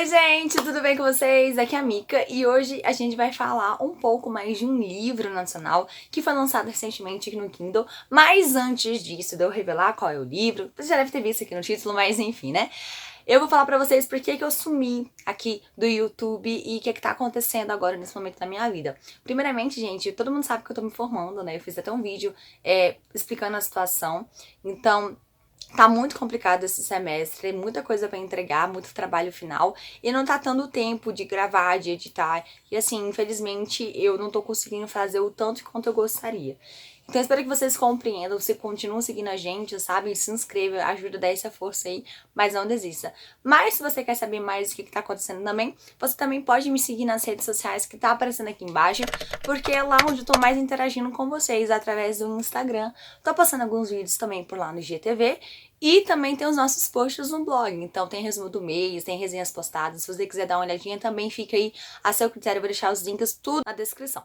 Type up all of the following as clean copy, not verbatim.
Oi gente, tudo bem com vocês? Aqui é a Mika e hoje a gente vai falar um pouco mais de um livro nacional que foi lançado recentemente aqui no Kindle, mas antes disso, de eu revelar qual é o livro, você já deve ter visto aqui no título, mas enfim, né? Eu vou falar pra vocês por que eu sumi aqui do YouTube e o que tá acontecendo agora nesse momento da minha vida. Primeiramente, gente, todo mundo sabe que eu tô me formando, né? Eu fiz até um vídeo explicando a situação, então tá muito complicado esse semestre, muita coisa pra entregar, muito trabalho final e não tá dando tempo de gravar, de editar. E assim, infelizmente, eu não tô conseguindo fazer o tanto quanto eu gostaria. Então eu espero que vocês compreendam, você continua seguindo a gente, sabe? Se inscreva, ajuda a dar essa força aí, mas não desista. Mas se você quer saber mais do que tá acontecendo também, você também pode me seguir nas redes sociais que tá aparecendo aqui embaixo, porque é lá onde eu tô mais interagindo com vocês, através do Instagram. Tô postando alguns vídeos também por lá no IGTV. E também tem os nossos posts no blog, então tem resumo do mês, tem resenhas postadas, se você quiser dar uma olhadinha também fica aí a seu critério, eu vou deixar os links tudo na descrição.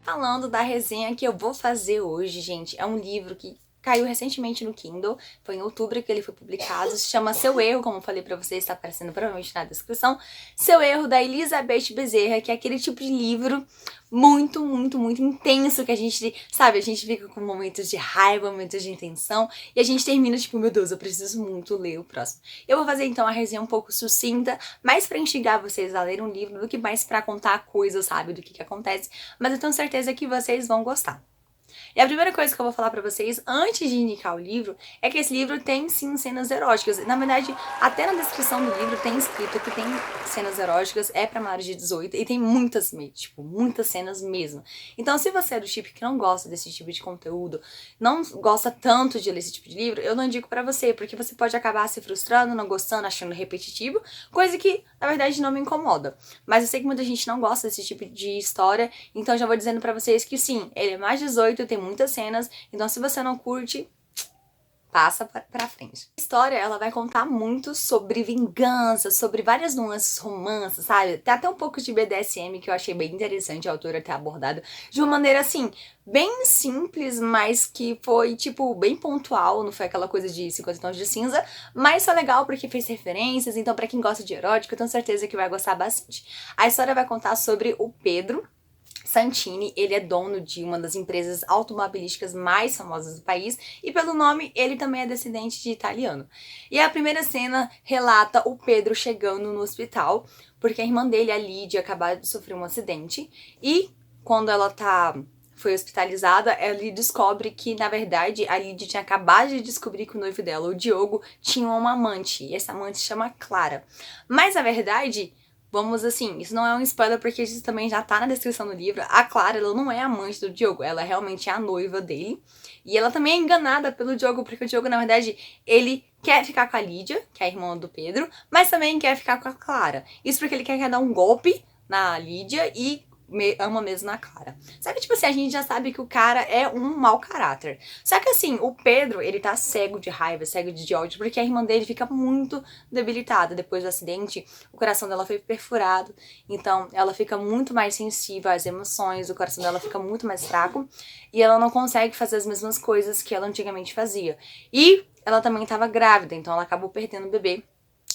Falando da resenha que eu vou fazer hoje, gente, é um livro que caiu recentemente no Kindle, foi em outubro que ele foi publicado, se chama Seu Erro, como eu falei pra vocês, tá aparecendo provavelmente na descrição, Seu Erro, da Elizabeth Bezerra, que é aquele tipo de livro muito, muito, muito intenso, que a gente, sabe, a gente fica com momentos de raiva, momentos de intenção, e a gente termina tipo, meu Deus, eu preciso muito ler o próximo. Eu vou fazer então a resenha um pouco sucinta, mais pra instigar vocês a ler um livro do que mais pra contar coisas, sabe, do que acontece, mas eu tenho certeza que vocês vão gostar. E a primeira coisa que eu vou falar pra vocês, antes de indicar o livro, é que esse livro tem sim cenas eróticas. Na verdade, até na descrição do livro tem escrito que tem cenas eróticas, é pra maiores de 18 e tem muitas, tipo, muitas cenas mesmo. Então, se você é do tipo que não gosta desse tipo de conteúdo, não gosta tanto de ler esse tipo de livro, eu não indico pra você, porque você pode acabar se frustrando, não gostando, achando repetitivo, coisa que, na verdade, não me incomoda. Mas eu sei que muita gente não gosta desse tipo de história, então já vou dizendo pra vocês que sim, ele é mais 18, tem muitas cenas, então se você não curte, passa pra frente. A história, ela vai contar muito sobre vingança, sobre várias nuances romances, sabe? Tem até um pouco de BDSM que eu achei bem interessante a autora ter abordado de uma maneira, assim, bem simples, mas que foi, tipo, bem pontual, não foi aquela coisa de 50 tons de cinza, mas foi legal porque fez referências, então pra quem gosta de erótico, eu tenho certeza que vai gostar bastante. A história vai contar sobre o Pedro Santini, ele é dono de uma das empresas automobilísticas mais famosas do país e pelo nome ele também é descendente de italiano. E a primeira cena relata o Pedro chegando no hospital porque a irmã dele, a Lídia, acabou de sofrer um acidente e quando ela foi hospitalizada, ele descobre que, na verdade, a Lídia tinha acabado de descobrir que o noivo dela, o Diogo, tinha uma amante, e essa amante se chama Clara. Mas, na verdade, vamos assim, isso não é um spoiler porque isso também já tá na descrição do livro. A Clara, ela não é amante do Diogo, ela realmente é a noiva dele. E ela também é enganada pelo Diogo, porque o Diogo, na verdade, ele quer ficar com a Lídia, que é a irmã do Pedro, mas também quer ficar com a Clara. Isso porque ele quer dar um golpe na Lídia e ama mesmo na Clara. Só que, tipo assim, a gente já sabe que o cara é um mau caráter. Só que, assim, o Pedro, ele tá cego de raiva, cego de ódio, porque a irmã dele fica muito debilitada. Depois do acidente, o coração dela foi perfurado, então ela fica muito mais sensível às emoções, o coração dela fica muito mais fraco, e ela não consegue fazer as mesmas coisas que ela antigamente fazia. E ela também estava grávida, então ela acabou perdendo o bebê.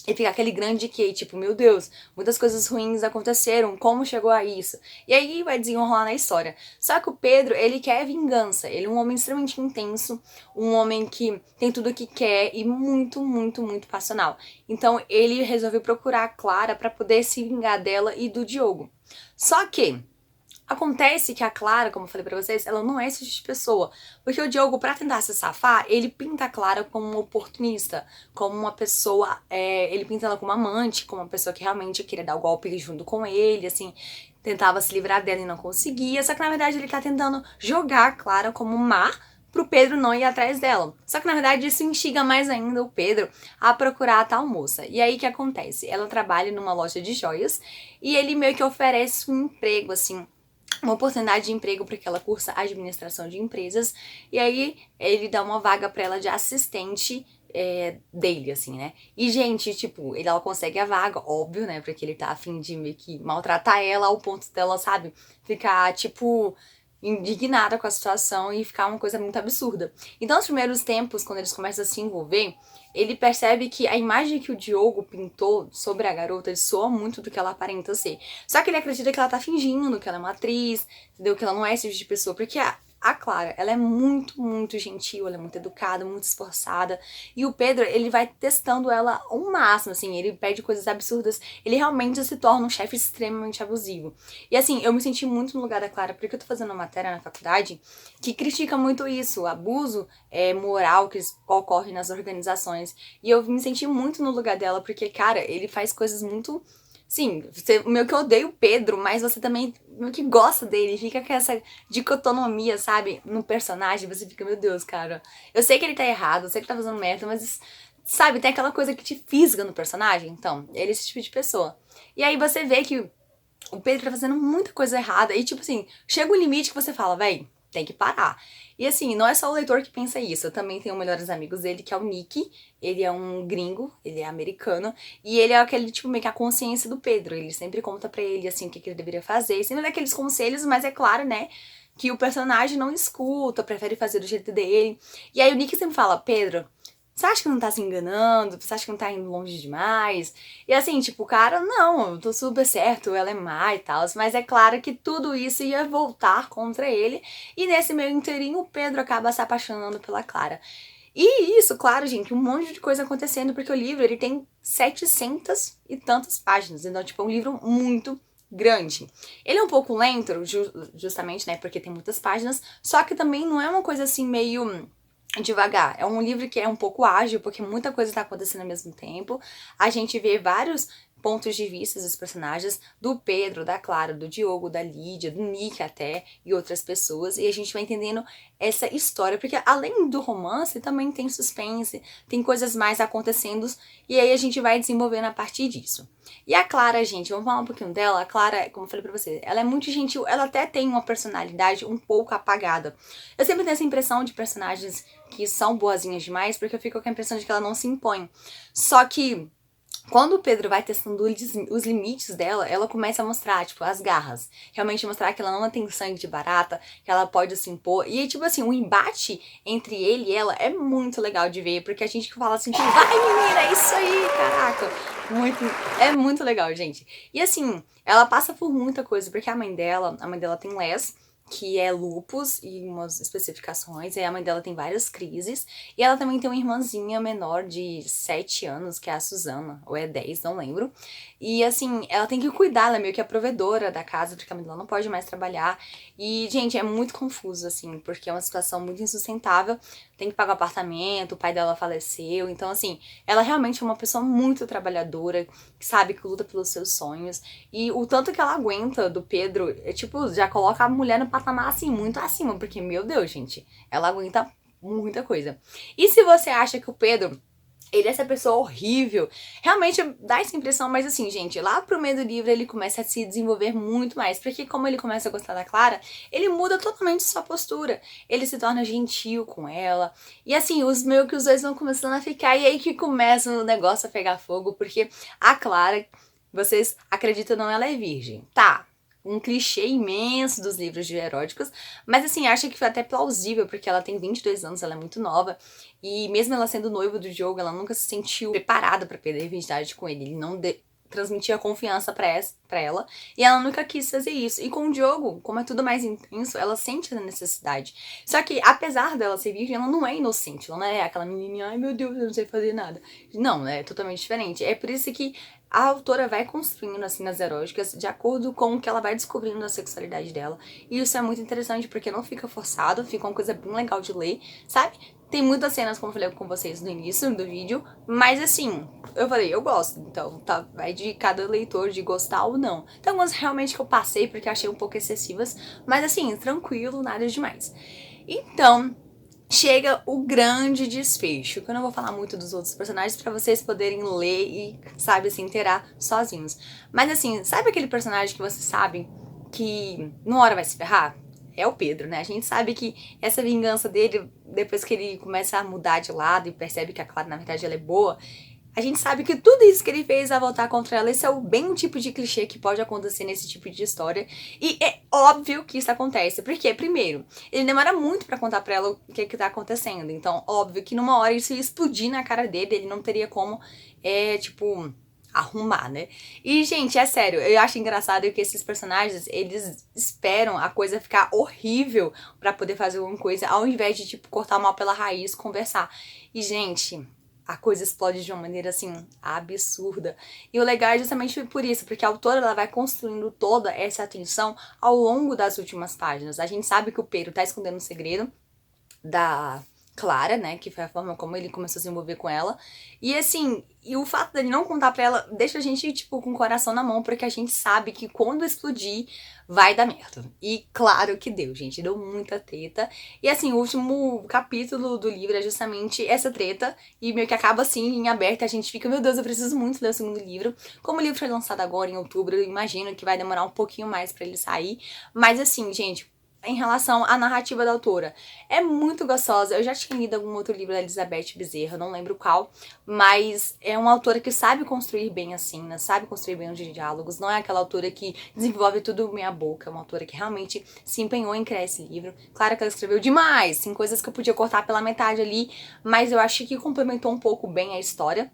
E fica aquele grande que, tipo, meu Deus, muitas coisas ruins aconteceram, como chegou a isso? E aí vai desenrolar na história. Só que o Pedro, ele quer vingança, ele é um homem extremamente intenso, um homem que tem tudo o que quer e muito, muito, muito passional. Então ele resolveu procurar a Clara pra poder se vingar dela e do Diogo. Só que acontece que a Clara, como eu falei pra vocês, ela não é esse tipo de pessoa. Porque o Diogo, pra tentar se safar, ele pinta a Clara como uma oportunista, como uma pessoa, ele pinta ela como amante, como uma pessoa que realmente queria dar o golpe junto com ele, assim, tentava se livrar dela e não conseguia. Só que na verdade ele tá tentando jogar a Clara como má, pro Pedro não ir atrás dela. Só que na verdade isso instiga mais ainda o Pedro a procurar a tal moça. E aí o que acontece? Ela trabalha numa loja de joias e ele meio que oferece um emprego, assim, uma oportunidade de emprego porque ela cursa administração de empresas, e aí ele dá uma vaga pra ela de assistente dele, assim, né? E, gente, tipo, ela consegue a vaga, óbvio, né? Porque ele tá a fim de meio que maltratar ela ao ponto dela, sabe? Ficar, tipo, indignada com a situação e ficar uma coisa muito absurda. Então, nos primeiros tempos, quando eles começam a se envolver, ele percebe que a imagem que o Diogo pintou sobre a garota soa muito do que ela aparenta ser. Só que ele acredita que ela tá fingindo, que ela é uma atriz, entendeu? Que ela não é esse tipo de pessoa, porque a Clara, ela é muito, muito gentil, ela é muito educada, muito esforçada. E o Pedro, ele vai testando ela ao máximo, assim, ele pede coisas absurdas. Ele realmente se torna um chefe extremamente abusivo. E assim, eu me senti muito no lugar da Clara, porque eu tô fazendo uma matéria na faculdade que critica muito isso, o abuso moral que ocorre nas organizações. E eu me senti muito no lugar dela, porque, cara, ele faz coisas muito... Sim, você meio que odeia o Pedro, mas você também meio que gosta dele. Fica com essa dicotomia, sabe? No personagem, você fica, meu Deus, cara. Eu sei que ele tá errado, eu sei que ele tá fazendo merda, mas, sabe, tem aquela coisa que te fisga no personagem. Então, ele é esse tipo de pessoa. E aí você vê que o Pedro tá fazendo muita coisa errada. E, tipo assim, chega um limite que você fala, véi, tem que parar. E assim, não é só o leitor que pensa isso. Eu também tenho melhores amigos dele, que é o Nick. Ele é um gringo, ele é americano. E ele é aquele, tipo, meio que a consciência do Pedro. Ele sempre conta pra ele, assim, o que ele deveria fazer. Sempre dá aqueles conselhos, mas é claro, né, que o personagem não escuta, prefere fazer do jeito dele. E aí o Nick sempre fala, Pedro, você acha que não tá se enganando? Você acha que não tá indo longe demais? E assim, tipo, o cara, não, eu tô super certo, ela é má e tal. Mas é claro que tudo isso ia voltar contra ele. E nesse meio inteirinho, o Pedro acaba se apaixonando pela Clara. E isso, claro, gente, um monte de coisa acontecendo, porque o livro, ele tem 700 e tantas páginas. Então, tipo, é um livro muito grande. Ele é um pouco lento, justamente, né, porque tem muitas páginas. Só que também não é uma coisa assim meio... devagar. É um livro que é um pouco ágil, porque muita coisa tá acontecendo ao mesmo tempo. A gente vê vários pontos de vista dos personagens, do Pedro, da Clara, do Diogo, da Lídia, do Nick até, e outras pessoas, e a gente vai entendendo essa história, porque além do romance, também tem suspense, tem coisas mais acontecendo, e aí a gente vai desenvolvendo a partir disso. E a Clara, gente, vamos falar um pouquinho dela. A Clara, como eu falei pra você, ela é muito gentil, ela até tem uma personalidade um pouco apagada. Eu sempre tenho essa impressão de personagens que são boazinhas demais, porque eu fico com a impressão de que ela não se impõe. Só que quando o Pedro vai testando os limites dela, ela começa a mostrar, tipo, as garras. Realmente mostrar que ela não tem sangue de barata, que ela pode se impor. E, tipo assim, o embate entre ele e ela é muito legal de ver, porque a gente fala assim, tipo, vai menina, é isso aí, caraca. É muito legal, gente. E assim, ela passa por muita coisa, porque a mãe dela tem Les, que é lupus e umas especificações, e a mãe dela tem várias crises, e ela também tem uma irmãzinha menor de 7 anos, que é a Suzana, ou é 10, não lembro, e assim, ela tem que cuidar, ela é meio que a provedora da casa, porque a mãe dela não pode mais trabalhar, e gente, é muito confuso, assim, porque é uma situação muito insustentável, tem que pagar o apartamento, o pai dela faleceu, então assim, ela realmente é uma pessoa muito trabalhadora, que sabe que luta pelos seus sonhos, e o tanto que ela aguenta do Pedro, é tipo, já coloca a mulher no patamar assim, muito acima, porque, meu Deus, gente, ela aguenta muita coisa. E se você acha que o Pedro, ele é essa pessoa horrível, realmente dá essa impressão, mas assim, gente, lá pro meio do livro ele começa a se desenvolver muito mais, porque como ele começa a gostar da Clara, ele muda totalmente sua postura, ele se torna gentil com ela, e assim, meio que os dois vão começando a ficar, e aí que começa o negócio a pegar fogo, porque a Clara, vocês acreditam ou não, ela é virgem, tá? Um clichê imenso dos livros de eróticos, mas assim, acho que foi até plausível, porque ela tem 22 anos, ela é muito nova, e mesmo ela sendo noiva do Diogo, ela nunca se sentiu preparada pra perder a virgindade com ele, ele não transmitia confiança pra ela, e ela nunca quis fazer isso. E com o Diogo, como é tudo mais intenso, ela sente a necessidade. Só que, apesar dela ser virgem, ela não é inocente, ela não é aquela menininha, ai meu Deus, eu não sei fazer nada. Não, é totalmente diferente. É por isso que a autora vai construindo as cenas eróticas de acordo com o que ela vai descobrindo da sexualidade dela. E isso é muito interessante porque não fica forçado, fica uma coisa bem legal de ler, sabe? Tem muitas cenas, como eu falei com vocês no início do vídeo, mas assim, eu falei, eu gosto, então tá, vai de cada leitor de gostar ou não. Tem algumas realmente que eu passei porque achei um pouco excessivas, mas assim, tranquilo, nada demais. Então, chega o grande desfecho, que eu não vou falar muito dos outros personagens pra vocês poderem ler e, sabe, se inteirar sozinhos. Mas assim, sabe aquele personagem que vocês sabem que numa hora vai se ferrar? É o Pedro, né? A gente sabe que essa vingança dele, depois que ele começa a mudar de lado e percebe que a Clara, na verdade, ela é boa, a gente sabe que tudo isso que ele fez vai voltar contra ela. Esse é o bem o tipo de clichê que pode acontecer nesse tipo de história. E é óbvio que isso acontece. Porque, primeiro, ele demora muito pra contar pra ela o que tá acontecendo. Então, óbvio que numa hora isso ia explodir na cara dele, ele não teria como, arrumar, né? E, gente, é sério, eu acho engraçado que esses personagens, eles esperam a coisa ficar horrível pra poder fazer alguma coisa, ao invés de, tipo, cortar mal pela raiz, conversar. E, gente, a coisa explode de uma maneira, assim, absurda. E o legal é justamente por isso, porque a autora, ela vai construindo toda essa tensão ao longo das últimas páginas. A gente sabe que o Pedro tá escondendo um segredo da Clara, né, que foi a forma como ele começou a se envolver com ela. E assim, e o fato dele não contar pra ela deixa a gente, tipo, com o coração na mão, porque a gente sabe que quando explodir, vai dar merda. E claro que deu, gente, deu muita treta. E assim, o último capítulo do livro é justamente essa treta, e meio que acaba assim, em aberto, a gente fica, meu Deus, eu preciso muito ler o segundo livro. Como o livro foi lançado agora, em outubro, eu imagino que vai demorar um pouquinho mais pra ele sair. Mas assim, gente, em relação à narrativa da autora, é muito gostosa. Eu já tinha lido algum outro livro da Elizabeth Bezerra, não lembro qual, mas é uma autora que sabe construir bem as cenas, sabe construir bem os diálogos, não é aquela autora que desenvolve tudo meia boca, é uma autora que realmente se empenhou em criar esse livro. Claro que ela escreveu demais, tem coisas que eu podia cortar pela metade ali, mas eu acho que complementou um pouco bem a história,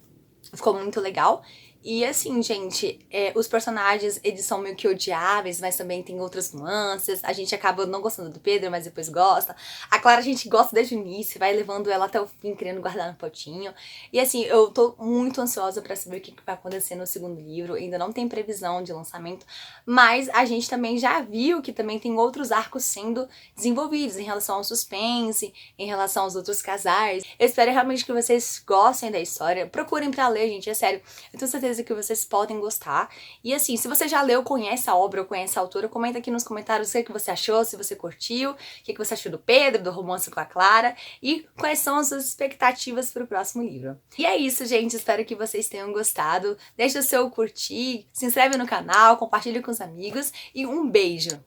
ficou muito legal. E assim, gente, os personagens, eles são meio que odiáveis, mas também tem outras nuances. A gente acaba não gostando do Pedro, mas depois gosta. A Clara a gente gosta desde o início, vai levando ela até o fim, querendo guardar no potinho. E assim, eu tô muito ansiosa pra saber o que vai acontecer no segundo livro. Ainda não tem previsão de lançamento, mas a gente também já viu que também tem outros arcos sendo desenvolvidos em relação ao suspense, em relação aos outros casais. Eu espero realmente que vocês gostem da história. Procurem pra ler, gente, é sério. Eu tenho certeza que vocês podem gostar. E assim, se você já leu, conhece a obra ou conhece a autora, comenta aqui nos comentários o que você achou, se você curtiu, o que você achou do Pedro, do romance com a Clara e quais são as suas expectativas para o próximo livro. E é isso, gente. Espero que vocês tenham gostado. Deixa o seu curtir, se inscreve no canal, compartilha com os amigos e um beijo!